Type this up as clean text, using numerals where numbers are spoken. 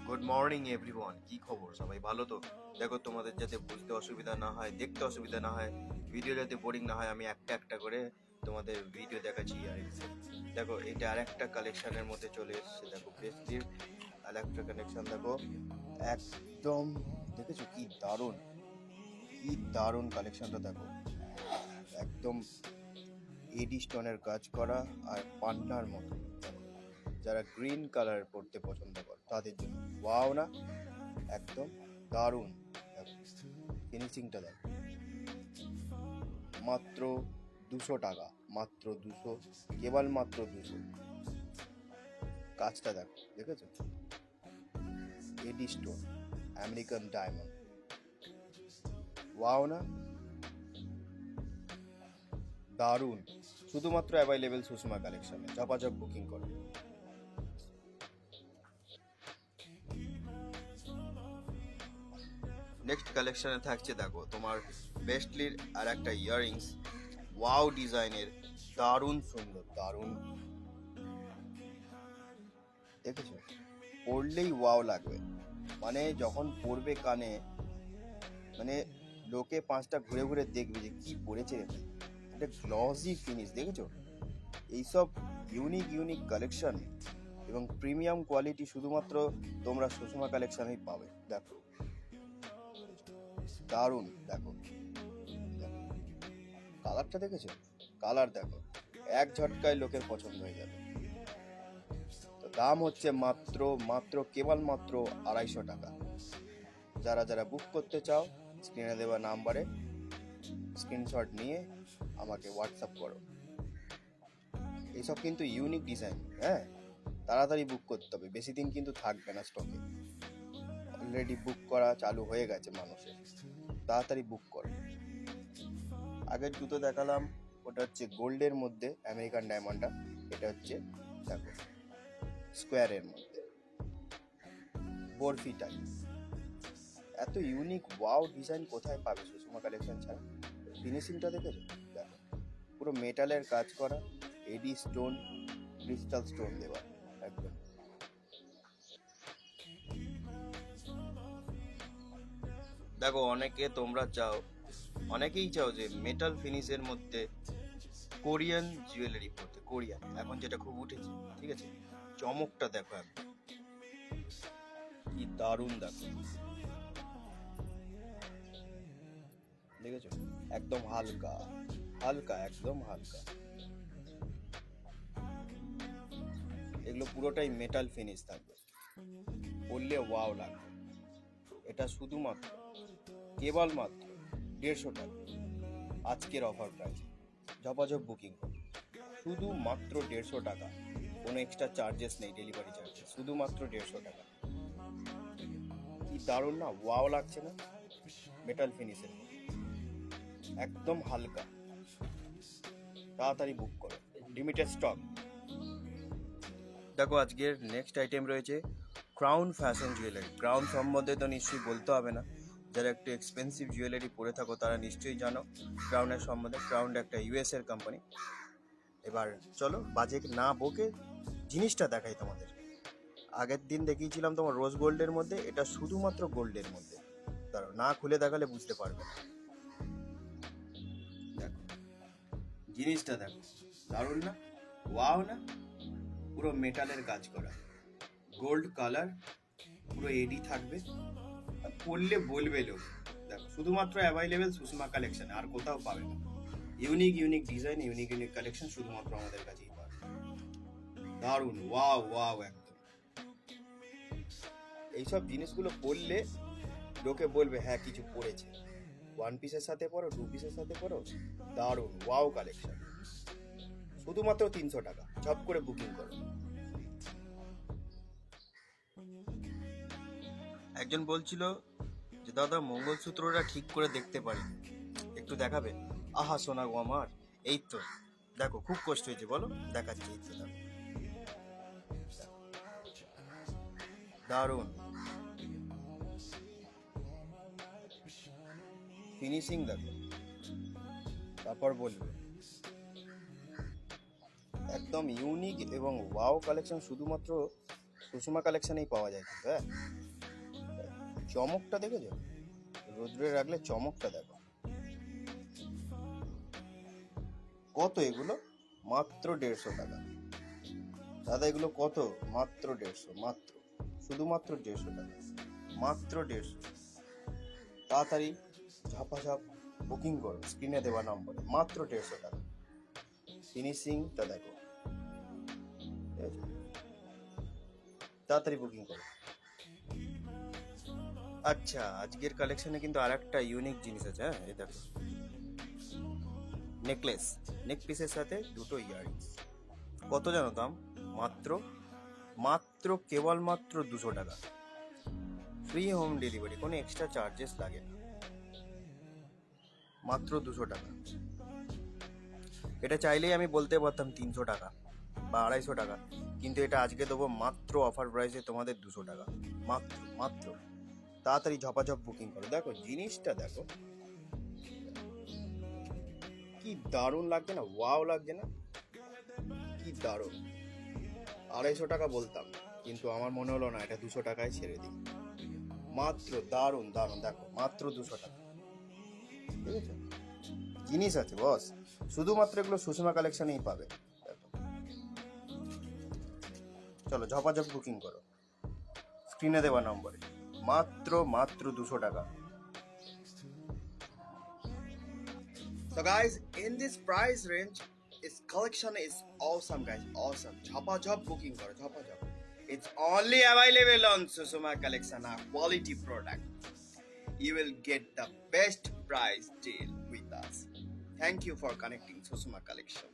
Good morning everyone, কি খবর? সবাই ভালো তো? দেখো, তোমাদের যাতে বুঝতে অসুবিধা না হয়, দেখতে অসুবিধা না হয়, ভিডিও যাতে বোরিং না হয়, আমি একটা একটা করে তোমাদের ভিডিও দেখাচ্ছি। আর দেখো, এটা আর একটা কালেকশনের মধ্যে চলে এসছে। দেখো, বেস্টির আর একটা কালেকশন দেখো, একদম দেখেছো কি দারুণ, কি দারুণ কালেকশনটা দেখো। একদম এডি স্টোনের কাজ করা আর পান্নার মতো। যারা গ্রিন কালার পড়তে পছন্দ করে তাদের জন্য ওয়াও না, একদম দারুণ। ফিনিশিংটা দেখো, মাত্র 200 টাকা, মাত্র 200, কেবল মাত্র 200। কাজটা দেখো, দেখেছো? এডি স্টোন, আমেরিকান ডায়মন্ড, ওয়াও না, দারুণ। শুধুমাত্র অ্যাভেলেবেল সুষমা কালেকশনে, ঝপাঝপ বুকিং করো। নেক্সট কালেকশনে থাকছে দেখো তোমার বেস্টলির আর একটা ইয়াররিংস, ওয়াও ডিজাইনের, দারুণ সুন্দর, দারুণ। দেখেছো? পরলেই ওয়াও লাগবে, মানে যখন পরবে কানে, মানে লোকে পাঁচটা ঘুরে ঘুরে দেখবে যে কি পরেছে। এটা গ্লসি ফিনিশ, দেখেছো? এইসব ইউনিক ইউনিক কালেকশন এবং প্রিমিয়াম কোয়ালিটি শুধুমাত্র তোমরা সুষমা কালেকশনেই পাবে। দেখো, দারুণ। দেখো, কালারটা দেখেছো? কালার দেখো, এক ঝটকায় লোকের পছন্দ হয়ে যাবে। তো দাম হচ্ছে মাত্র মাত্র কেবল মাত্র 250 টাকা। যারা যারা বুক করতে চাও, স্ক্রিনে দেওয়া নাম্বারে স্ক্রিনশট নিয়ে আমাকে হোয়াটসঅ্যাপ করো। এইসব কিন্তু ইউনিক ডিজাইন, হ্যাঁ, তাড়াতাড়ি বুক করতে হবে, বেশি দিন কিন্তু থাকবে না স্টকে। অলরেডি বুক করা চালু হয়ে গেছে মানুষের, তাড়াতাড়ি বুক করো। আগের জুতো দেখালাম, ওটা হচ্ছে গোল্ডের মধ্যে আমেরিকান ডায়মন্ডটা, এটা হচ্ছে দেখো স্কোয়ারের মধ্যে বরফি টাইপ। এত ইউনিক ওয়াও ডিজাইন কোথায় পাবে সুষমা কালেকশন ছাড়া? ফিনিশিংটা দেখেছো? দেখো, পুরো মেটালের কাজ করা, এডি স্টোন, ক্রিস্টাল স্টোন দেওয়া, একদম। দেখো, অনেকেই চাও যে মেটাল ফিনিশের মধ্যে কোরিয়ান জুয়েলারি পরতে। কোরিয়ান এখন যেটা খুব উঠেছে, ঠিক আছে? চমকটা দেখো, একদম কি দারুণ। দেখো, দেখেছো? একদম হালকা হালকা, একদম হালকা। এগুলো পুরোটাই মেটাল ফিনিশ থাকবে, পরলে ওয়াও লাগবে। এটা শুধুমাত্র কেবলমাত্র 150 টাকা, আজকের অফার প্রাইস। ঝপাঝপ বুকিং করুন, শুধুমাত্র 150 টাকা। কোনো এক্সট্রা চার্জেস নেই, ডেলিভারি চার্জেস, শুধুমাত্র 150 টাকা। কি দারুণ না? ওয়াও লাগছে না? মেটাল ফিনিশের একদম হালকা। তাড়াতাড়ি বুক করো, লিমিটেড স্টক। দেখো, আজকের নেক্সট আইটেম রয়েছে ক্রাউন ফ্যাশন জুয়েলারি। ক্রাউন সম্বন্ধে তো নিশ্চয়ই বলতে হবে না, যারা একটু এক্সপেন্সিভ জুয়েলারি পরে থাকো তারা নিশ্চয়ই জানো ক্রাউনের সম্বন্ধে। ক্রাউন একটা ইউএস এর কোম্পানি। এবার চলো, বাজে না বকে জিনিসটা দেখাই তোমাদের। আগের দিন দেখিয়েছিলাম তোমার রোজ গোল্ডের মধ্যে, এটা শুধুমাত্র গোল্ডের মধ্যে। দাঁড়াও, না খুলে দেখালে বুঝতে পারবে না। দেখো, জিনিসটা দেখো, দারুণ না? ওয়াও না? পুরো মেটালের কাজ করা, গোল্ড কালার, পুরো এডি থাকবে, পরলে বলবে লোক। দেখো, শুধুমাত্র অ্যাভেলেবেল সুষমা কালেকশন, আর কোথাও পাবে না। Unique unique design, unique unique collection শুধুমাত্র আমাদের কাছেই পাবে। দারুণ, ওয়াও ওয়াও, একদম। এইসব জিনিসগুলো পরলে লোকে বলবে হ্যাঁ কিছু পরেছে। ওয়ান পিসের সাথে পরো, টু পিসের সাথে পরো, দারুণ ওয়াও কালেকশন। শুধুমাত্র 300 টাকা, ঝপ করে বুকিং করো। একজন বলছিল যে দাদা, মঙ্গলসূত্রটা ঠিক করে দেখতে পারি, একটু দেখাবে? আহা সোনা গো আমার, এই তো দেখো, খুব কষ্ট হয়েছে বলো, দেখাচ্ছি। এই তো দেখো, দারুণ ফিনিশিং দেখো, তারপর বলবে। একদম ইউনিক এবং ওয়াও কালেকশন শুধুমাত্র সুষমা কালেকশনেই পাওয়া যায় কিন্তু, হ্যাঁ। চমকটা দেখেছো, রোদ্রে রাখলে চমকটা দেখো। কত এগুলো? মাত্র 150 টাকা। দাদা এগুলো কত? মাত্র 150, মাত্র, শুধুমাত্র 150 টাকা, মাত্র 150। তাড়াতাড়ি ঝাপাঝাপ বুকিং করো স্ক্রিনে দেওয়া নম্বরে, মাত্র 150 টাকা। ফিনিশিংটা দেখো, ঠিক আছে? তাড়াতাড়ি বুকিং করো। আচ্ছা, আজকের কালেকশনে কিন্তু আর একটা ইউনিক জিনিস আছে, হ্যাঁ। এই দেখো, নেকলেস, নেক পিসের সাথে দুটো ইয়াররিংস। কত জানো দাম? মাত্র মাত্র কেবলমাত্র 200 টাকা। ফ্রি হোম ডেলিভারি, কোনো এক্সট্রা চার্জেস লাগে না, মাত্র 200 টাকা। এটা চাইলেই আমি বলতে পারতাম 300 টাকা বা 250 টাকা, কিন্তু এটা আজকে দেবো মাত্র অফার প্রাইসে তোমাদের 200 টাকা, মাত্র মাত্র। তাড়াতাড়ি ঝপাঝপ বুকিং করো। দেখো জিনিসটা দেখো, কি দারুণ লাগছে না? ওয়াও লাগছে না? কি দারুণ। 250 টাকা বলতাম, কিন্তু আমার মনে হলো না, এটা 200 টাকায় ছেড়ে দিই। মাত্র, দারুণ দারুণ, দেখো মাত্র 200 টাকা, ঠিক আছে? জিনিস আছে বস, শুধুমাত্র এগুলো সুষমা কালেকশনেই পাবে। দেখো, চলো ঝপাঝপ বুকিং করো স্ক্রিনে দেওয়া নম্বরে, মাত্র মাত্র 200 টাকা। So guys, in this price range, its collection is awesome guys, awesome. Jhapa booking karo, jhapa. It's only available on Susuma Collection, a quality product. You will get the best price deal with us. Thank you for connecting Susuma Collection.